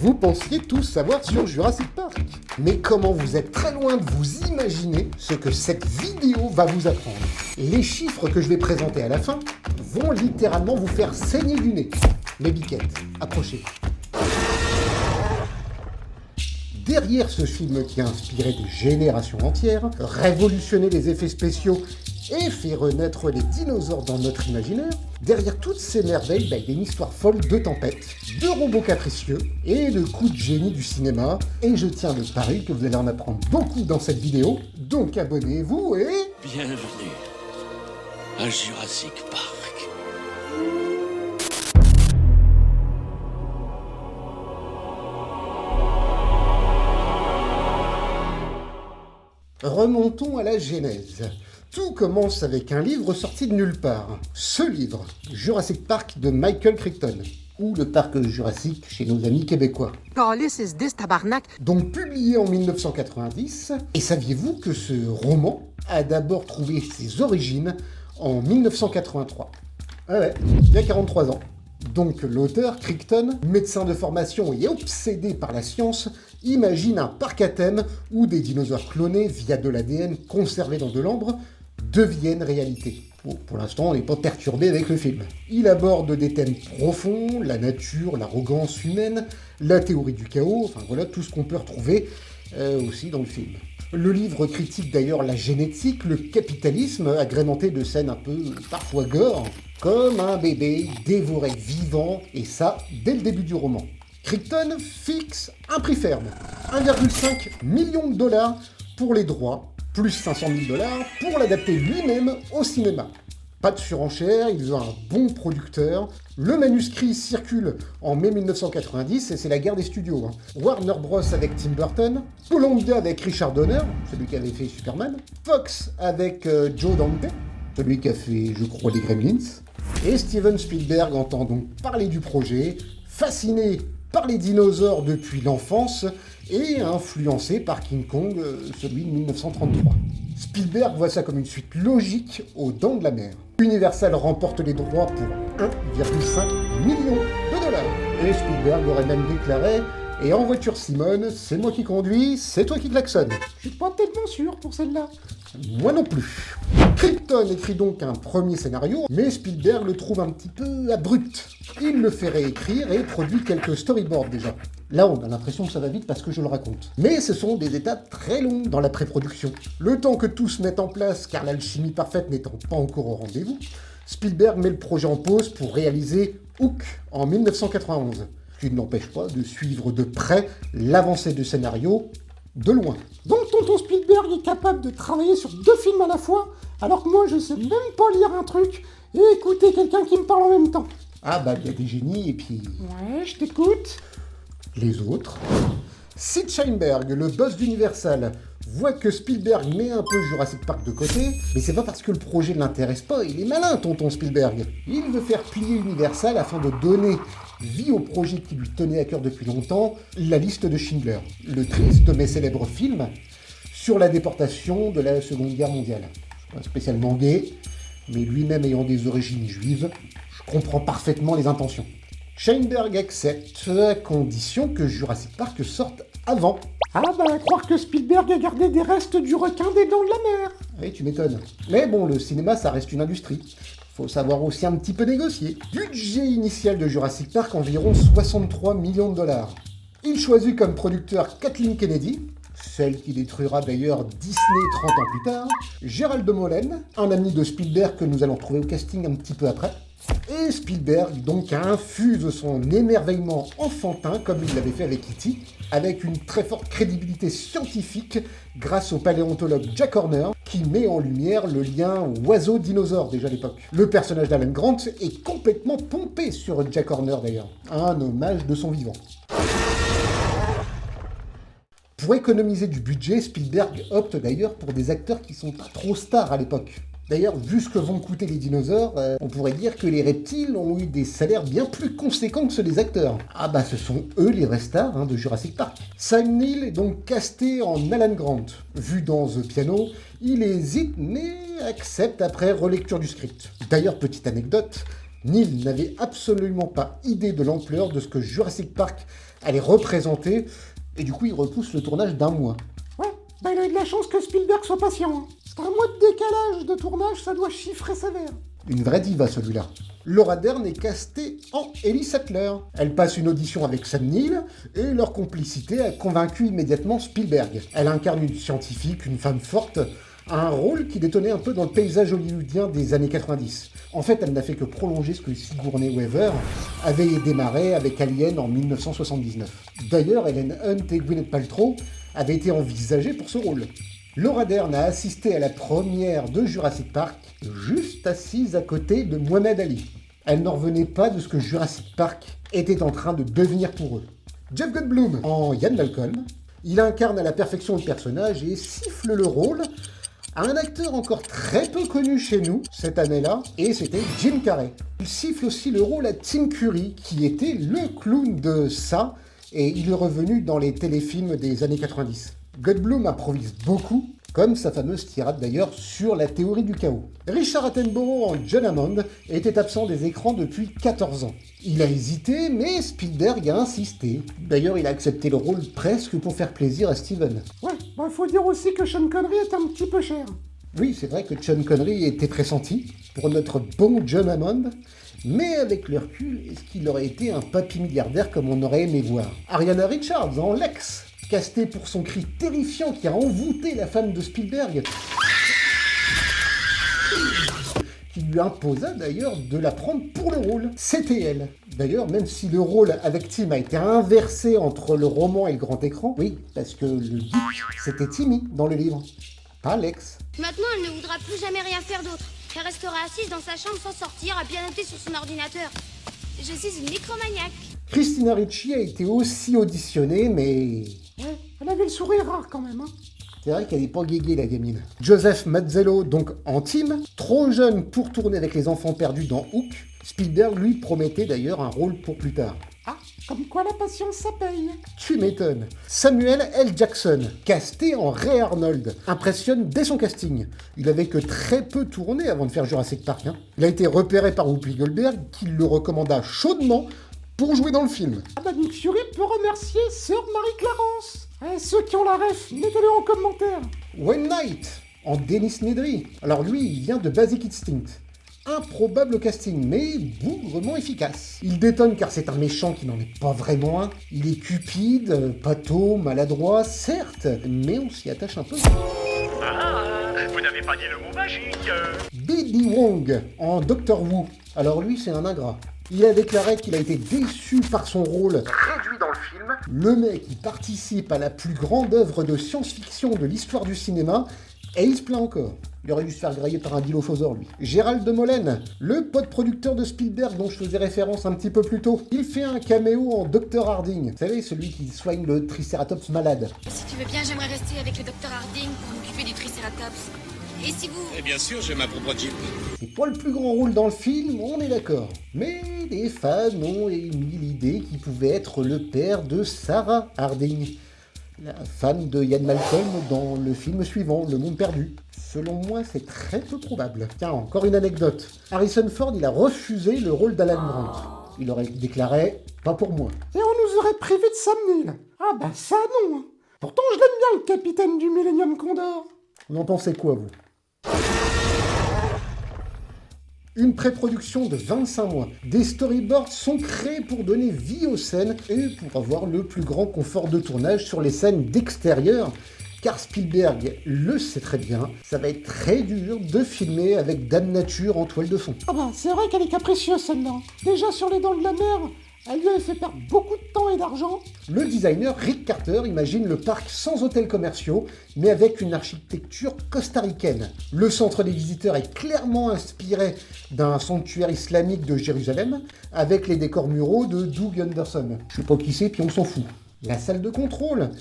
Vous pensiez tous savoir sur Jurassic Park. Mais comment vous êtes très loin de vous imaginer ce que cette vidéo va vous apprendre. Les chiffres que je vais présenter à la fin vont littéralement vous faire saigner du nez. Les biquettes, approchez. Derrière ce film qui a inspiré des générations entières, révolutionné les effets spéciaux et fait renaître les dinosaures dans notre imaginaire, derrière toutes ces merveilles, il y a une histoire folle de tempêtes, de robots capricieux et de coups de génie du cinéma. Et je tiens le pari que vous allez en apprendre beaucoup dans cette vidéo, donc abonnez-vous et... Bienvenue à Jurassic Park. Remontons à la genèse. Tout commence avec un livre sorti de nulle part. Ce livre, Jurassic Park de Michael Crichton, ou le parc Jurassique chez nos amis québécois. Calice is this, tabarnak? Donc publié en 1990, et saviez-vous que ce roman a d'abord trouvé ses origines en 1983 ? Ouais, il y a 43 ans. Donc l'auteur, Crichton, médecin de formation et obsédé par la science, imagine un parc à thème où des dinosaures clonés via de l'ADN conservé dans de l'ambre deviennent réalité. Bon, pour l'instant, on n'est pas perturbé avec le film. Il aborde des thèmes profonds, la nature, l'arrogance humaine, la théorie du chaos, enfin voilà tout ce qu'on peut retrouver aussi dans le film. Le livre critique d'ailleurs la génétique, le capitalisme, agrémenté de scènes un peu parfois gore, comme un bébé dévoré vivant, et ça dès le début du roman. Crichton fixe un prix ferme, 1,5 million de dollars pour les droits, plus 500 000 dollars pour l'adapter lui-même au cinéma. Pas de surenchère, il veut un bon producteur. Le manuscrit circule en mai 1990 et c'est la guerre des studios. Warner Bros avec Tim Burton, Columbia avec Richard Donner, celui qui avait fait Superman, Fox avec Joe Dante, celui qui a fait, je crois, les Gremlins, et Steven Spielberg entend donc parler du projet, fasciné par les dinosaures depuis l'enfance et influencé par King Kong, celui de 1933. Spielberg voit ça comme une suite logique aux Dents de la Mer. Universal remporte les droits pour 1,5 million de dollars. Et Spielberg aurait même déclaré « Et en voiture Simone, c'est moi qui conduis, c'est toi qui klaxonne. » Je suis pas tellement sûr pour celle-là. Moi non plus. Crichton écrit donc un premier scénario, mais Spielberg le trouve un petit peu abrupt. Il le fait réécrire et produit quelques storyboards déjà. Là, on a l'impression que ça va vite parce que je le raconte. Mais ce sont des étapes très longues dans la pré-production. Le temps que tout se mette en place, car l'alchimie parfaite n'étant pas encore au rendez-vous, Spielberg met le projet en pause pour réaliser Hook en 1991, ce qui ne l'empêche pas de suivre de près l'avancée du scénario de loin. Donc tonton Spielberg est capable de travailler sur 2 films à la fois, alors que moi je sais même pas lire un truc et écouter quelqu'un qui me parle en même temps. Ah bah il y a des génies et puis... Ouais, je t'écoute. Les autres. Sid Sheinberg, le boss d'Universal, voit que Spielberg met un peu Jurassic Park de côté, mais c'est pas parce que le projet ne l'intéresse pas, il est malin tonton Spielberg. Il veut faire plier Universal afin de donner vie au projet qui lui tenait à cœur depuis longtemps, la liste de Schindler, le triste mais célèbre film sur la déportation de la Seconde Guerre mondiale. Je suis pas spécialement gay, mais lui-même ayant des origines juives, je comprends parfaitement les intentions. Sheinberg accepte à condition que Jurassic Park sorte avant. Ah bah à croire que Spielberg a gardé des restes du requin des Dents de la Mer. Oui, tu m'étonnes. Mais bon, le cinéma, ça reste une industrie. Faut savoir aussi un petit peu négocier. Budget initial de Jurassic Park, environ 63 millions de dollars. Il choisit comme producteur Kathleen Kennedy, celle qui détruira d'ailleurs Disney 30 ans plus tard, Gérald de Mollen, un ami de Spielberg que nous allons trouver au casting un petit peu après, et Spielberg donc infuse son émerveillement enfantin comme il l'avait fait avec E.T., avec une très forte crédibilité scientifique grâce au paléontologue Jack Horner qui met en lumière le lien oiseau-dinosaure déjà à l'époque. Le personnage d'Alan Grant est complètement pompé sur Jack Horner d'ailleurs, un hommage de son vivant. Pour économiser du budget, Spielberg opte d'ailleurs pour des acteurs qui sont pas trop stars à l'époque. D'ailleurs, vu ce que vont coûter les dinosaures, on pourrait dire que les reptiles ont eu des salaires bien plus conséquents que ceux des acteurs. Ah bah ce sont eux les vrais stars de Jurassic Park. Sam Neill est donc casté en Alan Grant. Vu dans The Piano, il hésite mais accepte après relecture du script. D'ailleurs, petite anecdote, Neil n'avait absolument pas idée de l'ampleur de ce que Jurassic Park allait représenter, et du coup il repousse le tournage d'1 mois. Ouais, bah il a eu de la chance que Spielberg soit patient. Hein. Parce qu'un mois de décalage de tournage, ça doit chiffrer sévère. Une vraie diva celui-là. Laura Dern est castée en Ellie Sattler. Elle passe une audition avec Sam Neill et leur complicité a convaincu immédiatement Spielberg. Elle incarne une scientifique, une femme forte, un rôle qui détonnait un peu dans le paysage hollywoodien des années 90. En fait, elle n'a fait que prolonger ce que Sigourney Weaver avait démarré avec Alien en 1979. D'ailleurs, Helen Hunt et Gwyneth Paltrow avaient été envisagées pour ce rôle. Laura Dern a assisté à la première de Jurassic Park, juste assise à côté de Mohamed Ali. Elle n'en revenait pas de ce que Jurassic Park était en train de devenir pour eux. Jeff Goldblum, en Ian Malcolm, il incarne à la perfection le personnage et siffle le rôle à un acteur encore très peu connu chez nous cette année-là, et c'était Jim Carrey. Il siffle aussi le rôle à Tim Curry, qui était le clown de ça, et il est revenu dans les téléfilms des années 90. Goldblum improvise beaucoup, comme sa fameuse tirade d'ailleurs sur la théorie du chaos. Richard Attenborough en John Hammond était absent des écrans depuis 14 ans. Il a hésité, mais Spielberg a insisté. D'ailleurs, il a accepté le rôle presque pour faire plaisir à Steven. Ouais, bah faut dire aussi que Sean Connery est un petit peu cher. Oui, c'est vrai que Sean Connery était pressenti pour notre bon John Hammond, mais avec le recul, est-ce qu'il aurait été un papy milliardaire comme on aurait aimé voir? Ariana Richards en Lex, castée pour son cri terrifiant qui a envoûté la femme de Spielberg, qui lui imposa d'ailleurs de la prendre pour le rôle. C'était elle. D'ailleurs, même si le rôle avec Tim a été inversé entre le roman et le grand écran, oui, parce que le geek, c'était Timmy dans le livre, pas Lex. Maintenant, elle ne voudra plus jamais rien faire d'autre. Elle restera assise dans sa chambre sans sortir, à pianoter sur son ordinateur. Je suis une micromaniaque. Christina Ricci a été aussi auditionnée, mais Ouais, elle avait le sourire rare quand même. Hein. c'est vrai qu'elle est pas guéguée, la gamine. Joseph Mazzello, donc en Tim, trop jeune pour tourner avec les enfants perdus dans Hook. Spielberg lui promettait d'ailleurs un rôle pour plus tard. Ah, comme quoi la patience ça paye. Tu m'étonnes. Samuel L. Jackson, casté en Ray Arnold, impressionne dès son casting. Il avait que très peu tourné avant de faire Jurassic Park. Hein. Il a été repéré par Whoopi Goldberg, qui le recommanda chaudement pour jouer dans le film. Ah bah Nick Fury peut remercier Sœur Marie-Clarence. Ceux qui ont la ref, mettez-le en commentaire. Wayne Knight, en Dennis Nedry. Alors lui, il vient de Basic Instinct. Improbable casting, mais bougrement efficace. Il détonne car c'est un méchant qui n'en est pas vraiment un. Il est cupide, pâteau, maladroit, certes, mais on s'y attache un peu. Ah, vous n'avez pas dit le mot magique. Billy Wong, en Doctor Who. Alors lui, c'est un ingrat. Il a déclaré qu'il a été déçu par son rôle réduit dans le film. Le mec, il participe à la plus grande œuvre de science-fiction de l'histoire du cinéma, et il se plaint encore. Il aurait dû se faire grailler par un dilophosaure, lui. Gérald de Molène, le pote producteur de Spielberg dont je faisais référence un petit peu plus tôt. Il fait un caméo en Dr Harding. Vous savez, celui qui soigne le Triceratops malade. Si tu veux bien, j'aimerais rester avec le docteur Harding pour m'occuper du Triceratops. Et si vous... Et bien sûr, j'ai ma propre jeep. C'est pas le plus grand rôle dans le film, on est d'accord. Mais les fans ont émis l'idée qu'il pouvait être le père de Sarah Harding, la femme de Ian Malcolm dans le film suivant, Le Monde Perdu. Selon moi, c'est très peu probable. Tiens, encore une anecdote. Harrison Ford, il a refusé le rôle d'Alan Grant. Il aurait déclaré « pas pour moi ». Et on nous aurait privé de Sam Neill. Ah bah ça non. Hein. Pourtant je l'aime bien le capitaine du Millennium Condor. Vous en pensez quoi, vous ? Une pré-production de 25 mois. Des storyboards sont créés pour donner vie aux scènes et pour avoir le plus grand confort de tournage sur les scènes d'extérieur. Car Spielberg le sait très bien, ça va être très dur de filmer avec Dame Nature en toile de fond. Ah bah c'est vrai qu'elle est capricieuse celle-là. Déjà sur les dents de la mer, elle lui avait fait perdre beaucoup de temps et d'argent. Le designer Rick Carter imagine le parc sans hôtels commerciaux, mais avec une architecture costaricaine. Le centre des visiteurs est clairement inspiré d'un sanctuaire islamique de Jérusalem, avec les décors muraux de Doug Anderson. Je sais pas qui c'est, puis on s'en fout. La salle de contrôle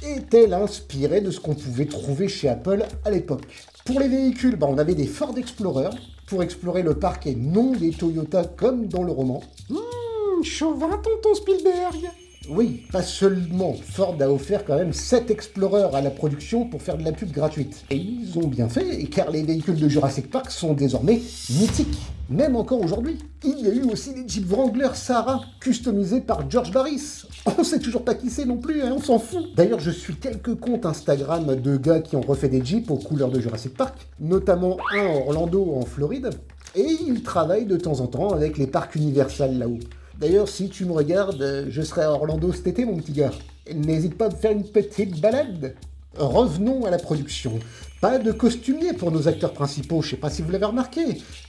est-elle inspirée de ce qu'on pouvait trouver chez Apple à l'époque? Pour les véhicules, on avait des Ford Explorer pour explorer le parc et non des Toyota comme dans le roman. Chauvin tonton Spielberg. Oui, pas seulement. Ford a offert quand même 7 Explorer à la production pour faire de la pub gratuite. Et ils ont bien fait, car les véhicules de Jurassic Park sont désormais mythiques, même encore aujourd'hui. Il y a eu aussi les Jeep Wrangler Sahara, customisés par George Barris. On sait toujours pas qui c'est non plus, hein, on s'en fout. D'ailleurs, je suis quelques comptes Instagram de gars qui ont refait des Jeeps aux couleurs de Jurassic Park, notamment un à Orlando en Floride, et ils travaillent de temps en temps avec les parcs Universal là-haut. D'ailleurs, si tu me regardes, je serai à Orlando cet été, mon petit gars. N'hésite pas à me faire une petite balade. Revenons à la production. Pas de costumier pour nos acteurs principaux, je sais pas si vous l'avez remarqué.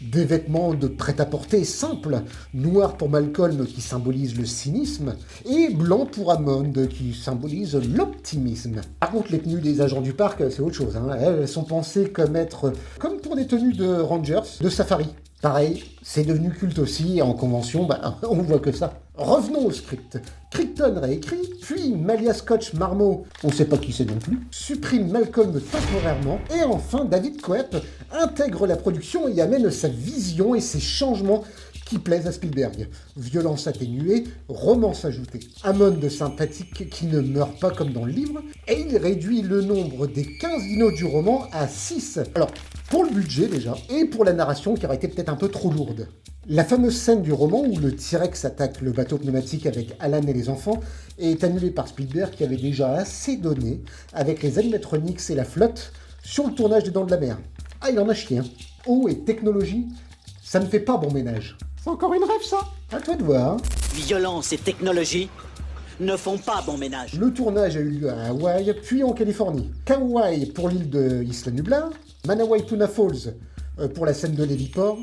Des vêtements de prêt-à-porter simples. Noir pour Malcolm qui symbolise le cynisme. Et blanc pour Hammond qui symbolise l'optimisme. Par contre, les tenues des agents du parc, c'est autre chose. Hein. Elles sont pensées comme pour des tenues de Rangers, de safari. Pareil, c'est devenu culte aussi, et en convention, on voit que ça. Revenons au script. Crichton réécrit, puis Malia Scotch Marmot, on sait pas qui c'est non plus, supprime Malcolm temporairement, et enfin David Koepp intègre la production et y amène sa vision et ses changements qui plaisent à Spielberg. Violence atténuée, romance ajoutée. Hammond sympathique qui ne meurt pas comme dans le livre, et il réduit le nombre des 15 dinos du roman à 6. Alors, pour le budget déjà, et pour la narration qui aurait été peut-être un peu trop lourde. La fameuse scène du roman où le T-Rex attaque le bateau pneumatique avec Alan et les enfants est annulée par Spielberg qui avait déjà assez donné avec les animatronics et la flotte sur le tournage des Dents de la Mer. Ah, il en a chié, hein. Eau et technologie, ça ne fait pas bon ménage. C'est encore une rêve, ça? À toi de voir. Violence et technologie ne font pas bon ménage. Le tournage a eu lieu à Hawaï, puis en Californie. Kauai pour l'île de Isla Nublar, Manawai Tuna Falls pour la scène de l'héliport,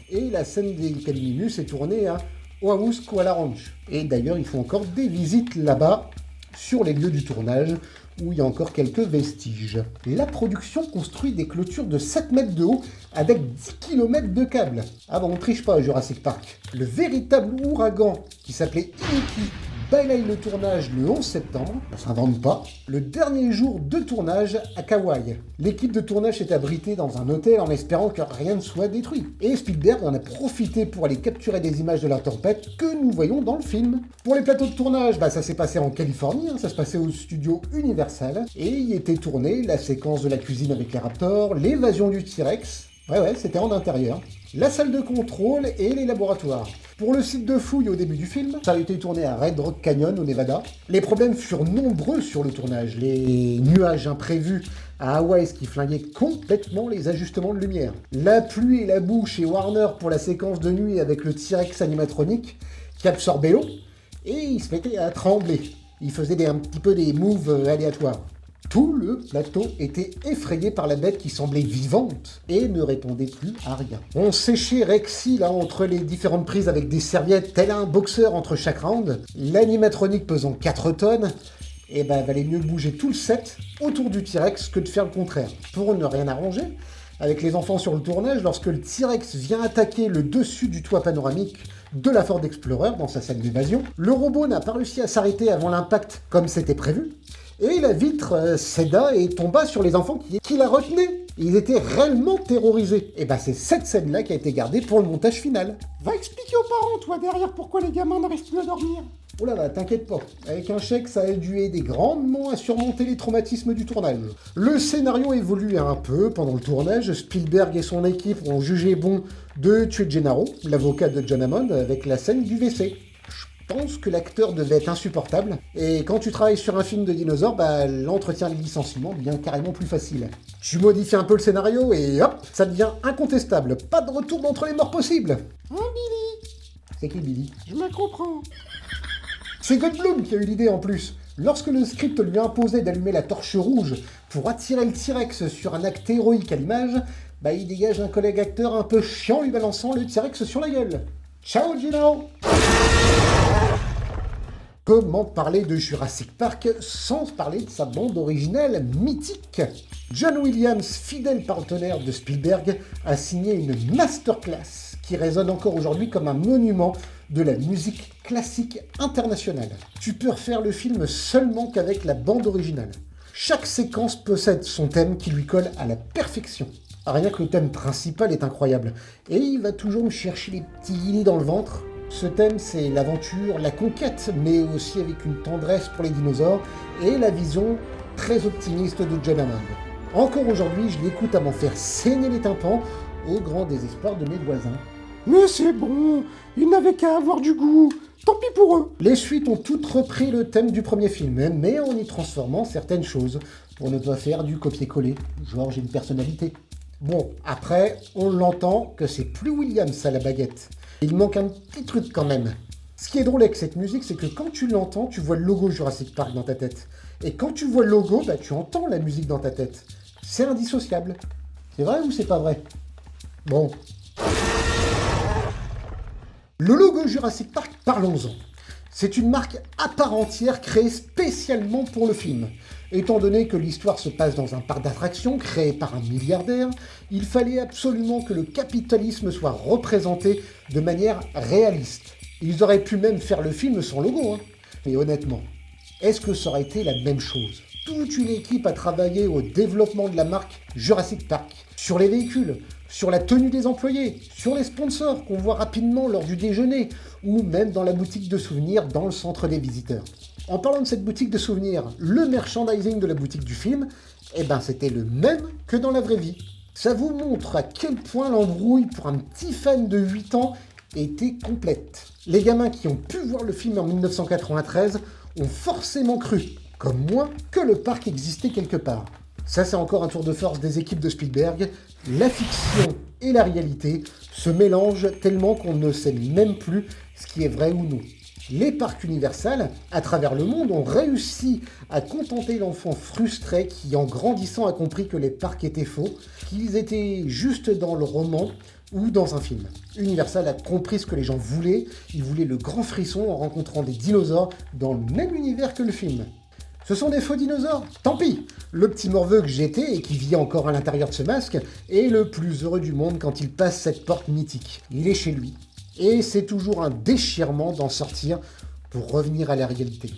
et la scène des Caliminus est tournée à Oahu's Koala Ranch. Et d'ailleurs, ils font encore des visites là-bas, sur les lieux du tournage, où il y a encore quelques vestiges. La production construit des clôtures de 7 mètres de haut avec 10 km de câbles. Ah bon, on triche pas à Jurassic Park. Le véritable ouragan qui s'appelait Iniki balaye le tournage le 11 septembre, ça s'invente pas, le dernier jour de tournage à Kauai. L'équipe de tournage s'est abritée dans un hôtel en espérant que rien ne soit détruit. Et Spielberg en a profité pour aller capturer des images de la tempête que nous voyons dans le film. Pour les plateaux de tournage, ça s'est passé en Californie, ça se passait au studio Universal, et y était tournée la séquence de la cuisine avec les raptors, l'évasion du T-Rex, ouais, c'était en intérieur, la salle de contrôle et les laboratoires. Pour le site de fouille au début du film, ça a été tourné à Red Rock Canyon au Nevada. Les problèmes furent nombreux sur le tournage. Les nuages imprévus à Hawaï, ce qui flinguait complètement les ajustements de lumière. La pluie et la boue chez Warner pour la séquence de nuit avec le T-Rex animatronique qui absorbait l'eau, et il se mettait à trembler. Il faisait un petit peu des moves aléatoires. Tout le plateau était effrayé par la bête qui semblait vivante et ne répondait plus à rien. On séchait Rexy là entre les différentes prises avec des serviettes, tel un boxeur entre chaque round. L'animatronique pesant 4 tonnes, valait mieux bouger tout le set autour du T-Rex que de faire le contraire. Pour ne rien arranger, avec les enfants sur le tournage, lorsque le T-Rex vient attaquer le dessus du toit panoramique de la Ford Explorer dans sa scène d'évasion, le robot n'a pas réussi à s'arrêter avant l'impact comme c'était prévu. Et la vitre céda et tomba sur les enfants qui la retenaient. Ils étaient réellement terrorisés. Et c'est cette scène-là qui a été gardée pour le montage final. Va expliquer aux parents, toi, derrière, pourquoi les gamins n'arrivent plus à dormir. Oh là là, t'inquiète pas. Avec un chèque, ça a dû aider grandement à surmonter les traumatismes du tournage. Le scénario évolue un peu pendant le tournage. Spielberg et son équipe ont jugé bon de tuer Gennaro, l'avocat de John Hammond, avec la scène du WC. Je pense que l'acteur devait être insupportable, et quand tu travailles sur un film de dinosaures, l'entretien de licenciement devient carrément plus facile. Tu modifies un peu le scénario et hop, ça devient incontestable. Pas de retour d'entre les morts possible. Hein, Billy? C'est qui Billy? Je me comprends. C'est Goldblum qui a eu l'idée en plus. Lorsque le script lui imposait d'allumer la torche rouge pour attirer le T-Rex sur un acte héroïque à l'image, il dégage un collègue acteur un peu chiant lui balançant le T-Rex sur la gueule. Ciao Gino! Comment parler de Jurassic Park sans parler de sa bande originale mythique? John Williams, fidèle partenaire de Spielberg, a signé une masterclass qui résonne encore aujourd'hui comme un monument de la musique classique internationale. Tu peux refaire le film seulement qu'avec la bande originale. Chaque séquence possède son thème qui lui colle à la perfection. Rien que le thème principal est incroyable. Et il va toujours me chercher les petits guillis dans le ventre. Ce thème, c'est l'aventure, la conquête, mais aussi avec une tendresse pour les dinosaures et la vision très optimiste de John Hammond. Encore aujourd'hui, je l'écoute à m'en faire saigner les tympans, au grand désespoir de mes voisins. Mais c'est bon, ils n'avaient qu'à avoir du goût. Tant pis pour eux. Les suites ont toutes repris le thème du premier film, mais en y transformant certaines choses, pour ne pas faire du copier-coller, genre j'ai une personnalité. Bon, après, on l'entend que c'est plus Williams à la baguette. Il manque un petit truc quand même. Ce qui est drôle avec cette musique, c'est que quand tu l'entends, tu vois le logo Jurassic Park dans ta tête. Et quand tu vois le logo, bah, tu entends la musique dans ta tête. C'est indissociable. C'est vrai ou c'est pas vrai? Bon. Le logo Jurassic Park, parlons-en. C'est une marque à part entière créée spécialement pour le film. Étant donné que l'histoire se passe dans un parc d'attractions créé par un milliardaire, il fallait absolument que le capitalisme soit représenté de manière réaliste. Ils auraient pu même faire le film sans logo, hein. Mais honnêtement, est-ce que ça aurait été la même chose? Toute une équipe a travaillé au développement de la marque Jurassic Park, sur les véhicules, sur la tenue des employés, sur les sponsors qu'on voit rapidement lors du déjeuner, ou même dans la boutique de souvenirs dans le centre des visiteurs. En parlant de cette boutique de souvenirs, le merchandising de la boutique du film, eh ben c'était le même que dans la vraie vie. Ça vous montre à quel point l'embrouille pour un petit fan de 8 ans était complète. Les gamins qui ont pu voir le film en 1993 ont forcément cru, comme moi, que le parc existait quelque part. Ça, c'est encore un tour de force des équipes de Spielberg. La fiction et la réalité se mélangent tellement qu'on ne sait même plus ce qui est vrai ou non. Les parcs Universal, à travers le monde, ont réussi à contenter l'enfant frustré qui, en grandissant, a compris que les parcs étaient faux, qu'ils étaient juste dans le roman ou dans un film. Universal a compris ce que les gens voulaient. Ils voulaient le grand frisson en rencontrant des dinosaures dans le même univers que le film. Ce sont des faux dinosaures? Tant pis. Le petit morveux que j'étais et qui vit encore à l'intérieur de ce masque est le plus heureux du monde quand il passe cette porte mythique. Il est chez lui. Et c'est toujours un déchirement d'en sortir pour revenir à la réalité.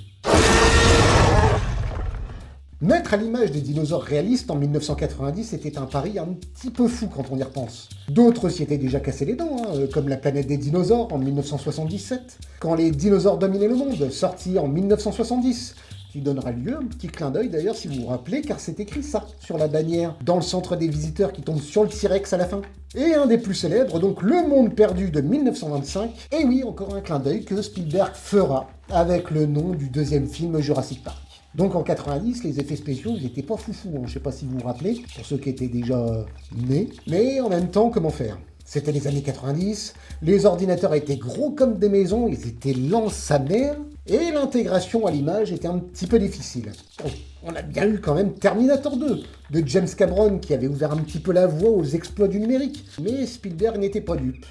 Mettre à l'image des dinosaures réalistes en 1990 était un pari un petit peu fou quand on y repense. D'autres s'y étaient déjà cassé les dents, comme La planète des dinosaures en 1977, quand Les dinosaures dominaient le monde, sorti en 1970, qui donnera lieu, un petit clin d'œil d'ailleurs si vous vous rappelez, car c'est écrit ça sur la bannière, dans le centre des visiteurs qui tombe sur le T-Rex à la fin. Et un des plus célèbres, donc Le Monde Perdu de 1925, et oui, encore un clin d'œil que Spielberg fera avec le nom du deuxième film Jurassic Park. Donc en 90, les effets spéciaux, ils étaient pas foufous, hein. Je sais pas si vous vous rappelez, pour ceux qui étaient déjà nés, mais en même temps, comment faire? C'était les années 90, les ordinateurs étaient gros comme des maisons, ils étaient lents sa mère, et l'intégration à l'image était un petit peu difficile. Bon, on a bien eu quand même Terminator 2, de James Cameron, qui avait ouvert un petit peu la voie aux exploits du numérique, mais Spielberg n'était pas dupe.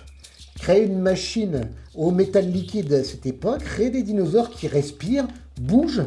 Créer une machine au métal liquide à cette époque, créer des dinosaures qui respirent, bougent,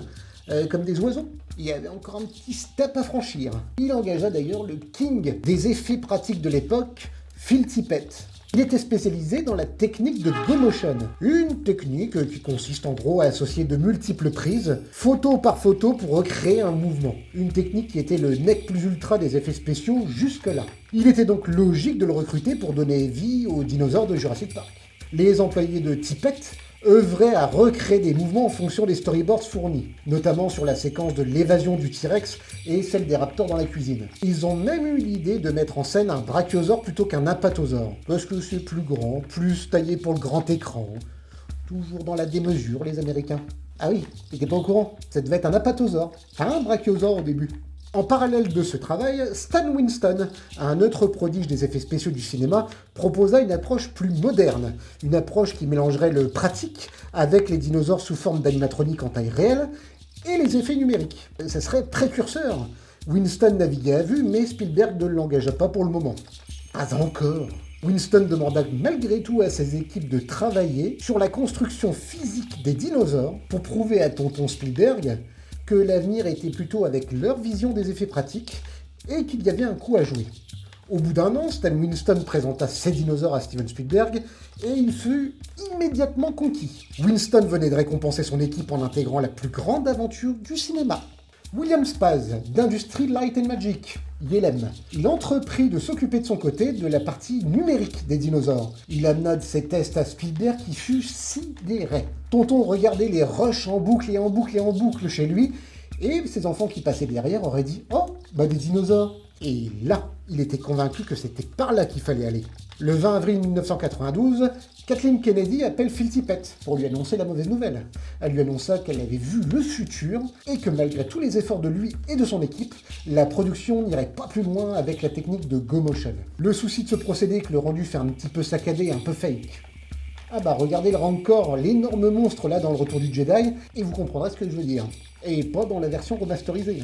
comme des oiseaux. Il y avait encore un petit step à franchir. Il engagea d'ailleurs le king des effets pratiques de l'époque, Phil Tippett. Il était spécialisé dans la technique de Go-Motion, une technique qui consiste en gros à associer de multiples prises, photo par photo pour recréer un mouvement. Une technique qui était le nec plus ultra des effets spéciaux jusque-là. Il était donc logique de le recruter pour donner vie aux dinosaures de Jurassic Park. Les employés de Tippett œuvraient à recréer des mouvements en fonction des storyboards fournis, notamment sur la séquence de l'évasion du T-Rex et celle des raptors dans la cuisine. Ils ont même eu l'idée de mettre en scène un brachiosaure plutôt qu'un apatosaure, parce que c'est plus grand, plus taillé pour le grand écran. Toujours dans la démesure, les Américains. Ah oui, t'étais pas au courant, ça devait être un apatosaure, pas un brachiosaure au début. En parallèle de ce travail, Stan Winston, un autre prodige des effets spéciaux du cinéma, proposa une approche plus moderne, une approche qui mélangerait le pratique avec les dinosaures sous forme d'animatronique en taille réelle et les effets numériques. Ça serait précurseur. Winston naviguait à vue, mais Spielberg ne l'engagea pas pour le moment. Pas encore. Winston demanda malgré tout à ses équipes de travailler sur la construction physique des dinosaures pour prouver à tonton Spielberg que l'avenir était plutôt avec leur vision des effets pratiques et qu'il y avait un coup à jouer. Au bout d'un an, Stan Winston présenta ses dinosaures à Steven Spielberg et il fut immédiatement conquis. Winston venait de récompenser son équipe en intégrant la plus grande aventure du cinéma. William Spaz, d'Industry Light and Magic, Yelem. Il entreprit de s'occuper de son côté de la partie numérique des dinosaures. Il amena de ses tests à Spielberg qui fut sidéré. Tonton regardait les rushs en boucle et en boucle et en boucle chez lui, et ses enfants qui passaient derrière auraient dit « Oh, bah des dinosaures !» Et là, il était convaincu que c'était par là qu'il fallait aller. Le 20 avril 1992, Kathleen Kennedy appelle Phil Tippett pour lui annoncer la mauvaise nouvelle. Elle lui annonça qu'elle avait vu le futur et que malgré tous les efforts de lui et de son équipe, la production n'irait pas plus loin avec la technique de GoMotion. Le souci de ce procédé que le rendu fait un petit peu saccadé, un peu fake. Ah bah regardez le Rancor, l'énorme monstre là dans le Retour du Jedi, et vous comprendrez ce que je veux dire. Et pas dans la version remasterisée.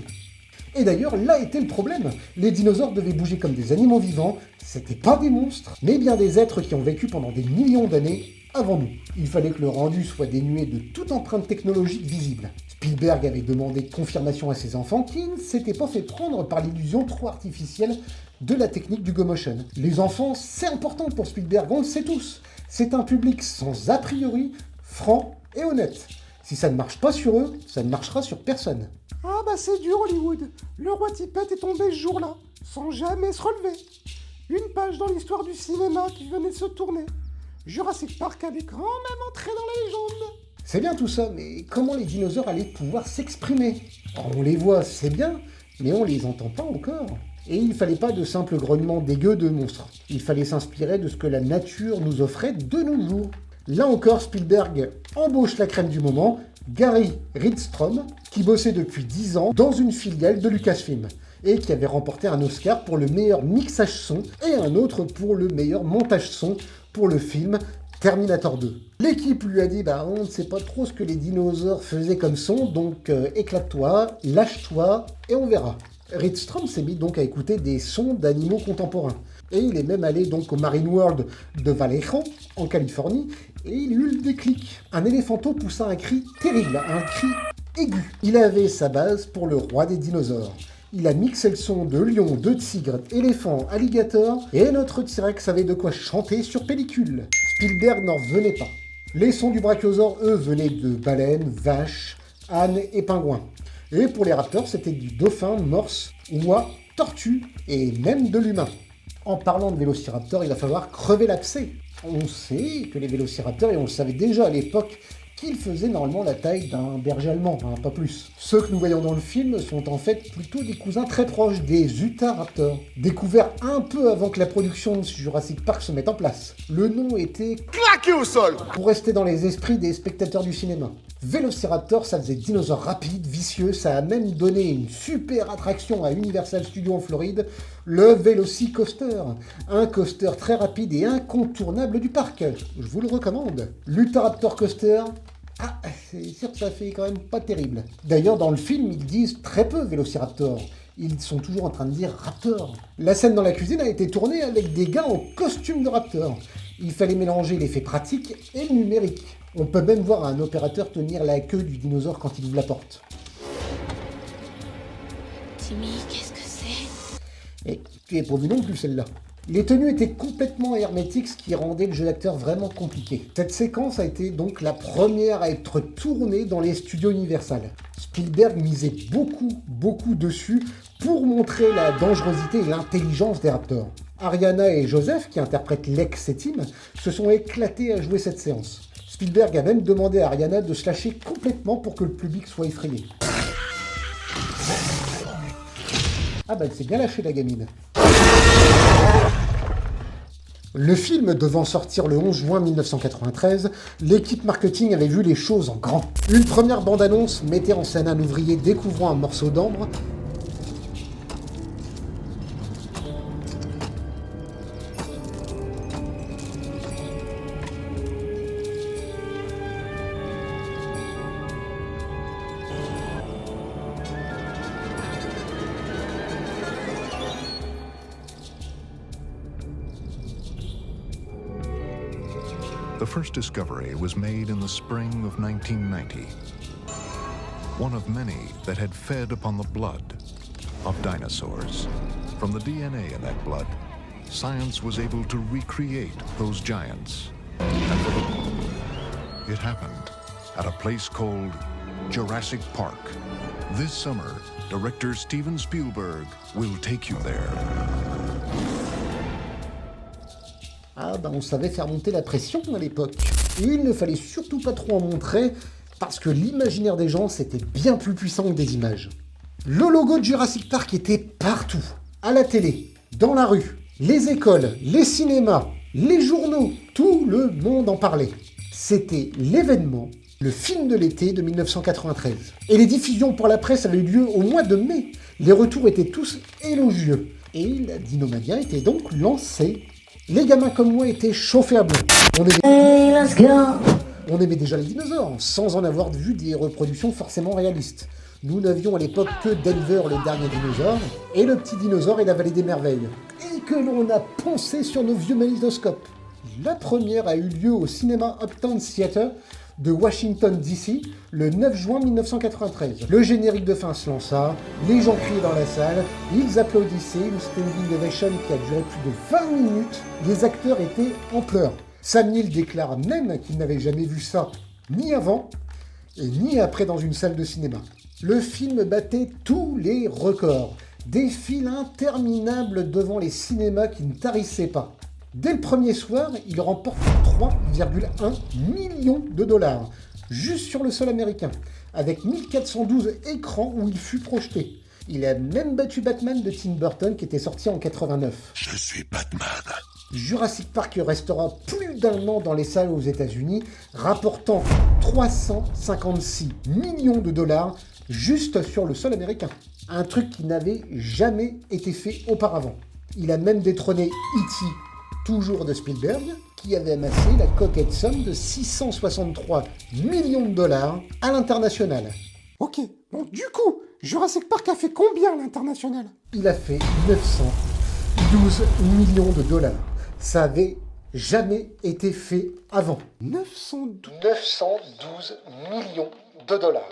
Et d'ailleurs, là était le problème. Les dinosaures devaient bouger comme des animaux vivants, c'était pas des monstres, mais bien des êtres qui ont vécu pendant des millions d'années avant nous. Il fallait que le rendu soit dénué de toute empreinte technologique visible. Spielberg avait demandé confirmation à ses enfants qui ne s'étaient pas fait prendre par l'illusion trop artificielle de la technique du GoMotion. Les enfants, c'est important pour Spielberg, on le sait tous. C'est un public sans a priori, franc et honnête. Si ça ne marche pas sur eux, ça ne marchera sur personne. Ah bah c'est dur Hollywood. Le roi Tippett est tombé ce jour-là, sans jamais se relever. Une page dans l'histoire du cinéma qui venait de se tourner. Jurassic Park avait quand même entré dans la légende. C'est bien tout ça, mais comment les dinosaures allaient pouvoir s'exprimer? On les voit, c'est bien, mais on les entend pas encore. Et il fallait pas de simples grognements dégueux de monstres. Il fallait s'inspirer de ce que la nature nous offrait de nos jours. Là encore, Spielberg embauche la crème du moment, Gary Rydstrom, qui bossait depuis 10 ans dans une filiale de Lucasfilm, et qui avait remporté un Oscar pour le meilleur mixage son, et un autre pour le meilleur montage son pour le film Terminator 2. L'équipe lui a dit « on ne sait pas trop ce que les dinosaures faisaient comme son, donc éclate-toi, lâche-toi, et on verra ». Rydstrom s'est mis donc à écouter des sons d'animaux contemporains. Et il est même allé donc au Marine World de Vallejo, en Californie, et il eut le déclic. Un éléphanteau poussa un cri terrible, un cri aigu. Il avait sa base pour le roi des dinosaures. Il a mixé le son de lion, de tigre, éléphant, alligator, et notre T-Rex avait de quoi chanter sur pellicule. Spielberg n'en revenait pas. Les sons du brachiosaure, eux, venaient de baleines, vaches, ânes et pingouins. Et pour les raptors, c'était du dauphin, morse, oie, tortue et même de l'humain. En parlant de vélociraptor, il va falloir crever l'abcès. On sait que les vélociraptors, et on le savait déjà à l'époque, qu'ils faisaient normalement la taille d'un berger allemand, pas plus. Ceux que nous voyons dans le film sont en fait plutôt des cousins très proches des Utahraptors, découverts un peu avant que la production de Jurassic Park se mette en place. Le nom était claqué au sol pour rester dans les esprits des spectateurs du cinéma. Vélociraptor, ça faisait dinosaure rapide, vicieux, ça a même donné une super attraction à Universal Studios en Floride, le Velocicoaster, un coaster très rapide et incontournable du parc. Je vous le recommande. L'Utahraptor Coaster, c'est sûr que ça fait quand même pas terrible. D'ailleurs, dans le film, ils disent très peu Vélociraptor. Ils sont toujours en train de dire Raptor. La scène dans la cuisine a été tournée avec des gars en costume de Raptor. Il fallait mélanger l'effet pratique et le numérique. On peut même voir un opérateur tenir la queue du dinosaure quand il ouvre la porte. Timmy, qu'est-ce que c'est? Et tu es pas vu non plus celle-là. Les tenues étaient complètement hermétiques, ce qui rendait le jeu d'acteur vraiment compliqué. Cette séquence a été donc la première à être tournée dans les studios Universal. Spielberg misait beaucoup dessus pour montrer la dangerosité et l'intelligence des raptors. Ariana et Joseph, qui interprètent Lex et Tim, se sont éclatés à jouer cette séance. Spielberg a même demandé à Ariana de se lâcher complètement pour que le public soit effrayé. Elle s'est bien lâchée la gamine. Le film devant sortir le 11 juin 1993, l'équipe marketing avait vu les choses en grand. Une première bande-annonce mettait en scène un ouvrier découvrant un morceau d'ambre. The first discovery was made in the spring of 1990. One of many that had fed upon the blood of dinosaurs. From the DNA in that blood, science was able to recreate those giants. It happened at a place called Jurassic Park. This summer, director Steven Spielberg will take you there. Ah bah on savait faire monter la pression à l'époque. Et il ne fallait surtout pas trop en montrer, parce que l'imaginaire des gens c'était bien plus puissant que des images. Le logo de Jurassic Park était partout, à la télé, dans la rue, les écoles, les cinémas, les journaux, tout le monde en parlait. C'était l'événement, le film de l'été de 1993. Et les diffusions pour la presse avaient eu lieu au mois de mai. Les retours étaient tous élogieux. Et la Dinomania était donc lancée. Les gamins comme moi étaient chauffés à blanc. On aimait déjà les dinosaures, sans en avoir vu des reproductions forcément réalistes. Nous n'avions à l'époque que Denver, le dernier dinosaure, et le petit dinosaure et la vallée des merveilles. Et que l'on a poncé sur nos vieux magnétoscopes. La première a eu lieu au cinéma Uptown Theater de Washington DC le 9 juin 1993. Le générique de fin se lança, les gens criaient dans la salle, ils applaudissaient, une standing ovation qui a duré plus de 20 minutes, les acteurs étaient en pleurs. Sam Neill déclare même qu'il n'avait jamais vu ça, ni avant et ni après dans une salle de cinéma. Le film battait tous les records, des files interminables devant les cinémas qui ne tarissaient pas. Dès le premier soir, il remporte 3,1 millions de dollars, juste sur le sol américain, avec 1412 écrans où il fut projeté. Il a même battu Batman de Tim Burton qui était sorti en 89. Je suis Batman. Jurassic Park restera plus d'1 an dans les salles aux États-Unis, rapportant 356 millions de dollars juste sur le sol américain. Un truc qui n'avait jamais été fait auparavant. Il a même détrôné E.T., toujours de Spielberg, qui avait amassé la coquette somme de 663 millions de dollars à l'international. Ok, bon du coup, Jurassic Park a fait combien à l'international? Il a fait 912 millions de dollars. Ça avait jamais été fait avant. 912 millions de dollars.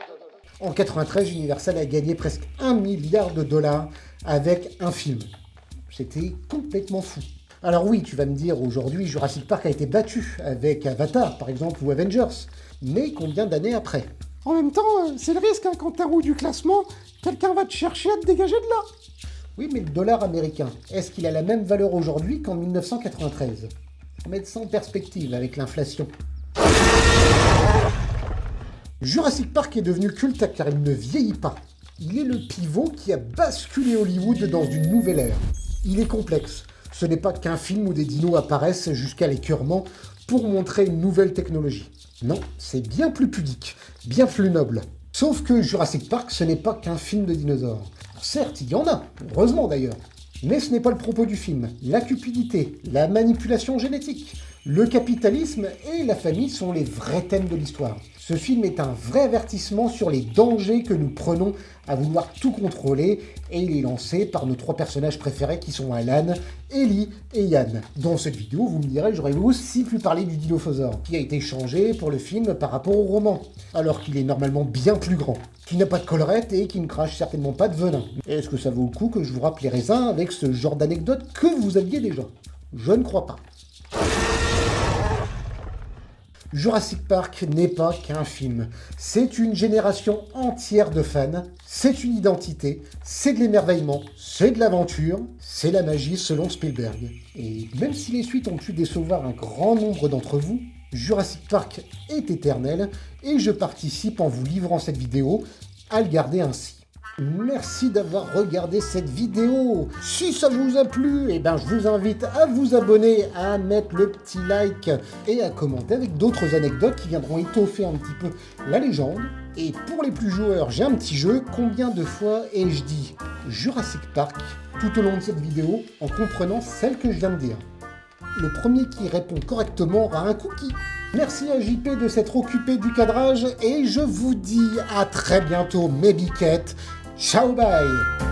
En 93, Universal a gagné presque 1 milliard de dollars avec un film. C'était complètement fou. Alors oui, tu vas me dire, aujourd'hui, Jurassic Park a été battu avec Avatar, par exemple, ou Avengers. Mais combien d'années après? En même temps, c'est le risque, hein, quand t'es en haut du classement, quelqu'un va te chercher à te dégager de là. Oui, mais le dollar américain, est-ce qu'il a la même valeur aujourd'hui qu'en 1993? Faut mettre ça en perspective avec l'inflation. Jurassic Park est devenu culte car il ne vieillit pas. Il est le pivot qui a basculé Hollywood dans une nouvelle ère. Il est complexe. Ce n'est pas qu'un film où des dinos apparaissent jusqu'à l'écœurement pour montrer une nouvelle technologie. Non, c'est bien plus pudique, bien plus noble. Sauf que Jurassic Park, ce n'est pas qu'un film de dinosaures. Certes, il y en a, heureusement d'ailleurs. Mais ce n'est pas le propos du film. La cupidité, la manipulation génétique, le capitalisme et la famille sont les vrais thèmes de l'histoire. Ce film est un vrai avertissement sur les dangers que nous prenons à vouloir tout contrôler, et il est lancé par nos 3 personnages préférés qui sont Alan, Ellie et Yann. Dans cette vidéo, vous me direz, j'aurais aussi pu parler du Dilophosaure, qui a été changé pour le film par rapport au roman, alors qu'il est normalement bien plus grand, qui n'a pas de collerette et qui ne crache certainement pas de venin. Est-ce que ça vaut le coup que je vous rappelle les raisins avec ce genre d'anecdote que vous aviez déjà? Je ne crois pas. Jurassic Park n'est pas qu'un film, c'est une génération entière de fans, c'est une identité, c'est de l'émerveillement, c'est de l'aventure, c'est la magie selon Spielberg. Et même si les suites ont pu décevoir un grand nombre d'entre vous, Jurassic Park est éternel et je participe en vous livrant cette vidéo à le garder ainsi. Merci d'avoir regardé cette vidéo. Si ça vous a plu, je vous invite à vous abonner, à mettre le petit like et à commenter avec d'autres anecdotes qui viendront étoffer un petit peu la légende. Et pour les plus joueurs, j'ai un petit jeu. Combien de fois ai-je dit Jurassic Park tout au long de cette vidéo en comprenant celle que je viens de dire? Le premier qui répond correctement aura un cookie. Merci à JP de s'être occupé du cadrage et je vous dis à très bientôt mes biquettes. Ciao, bye!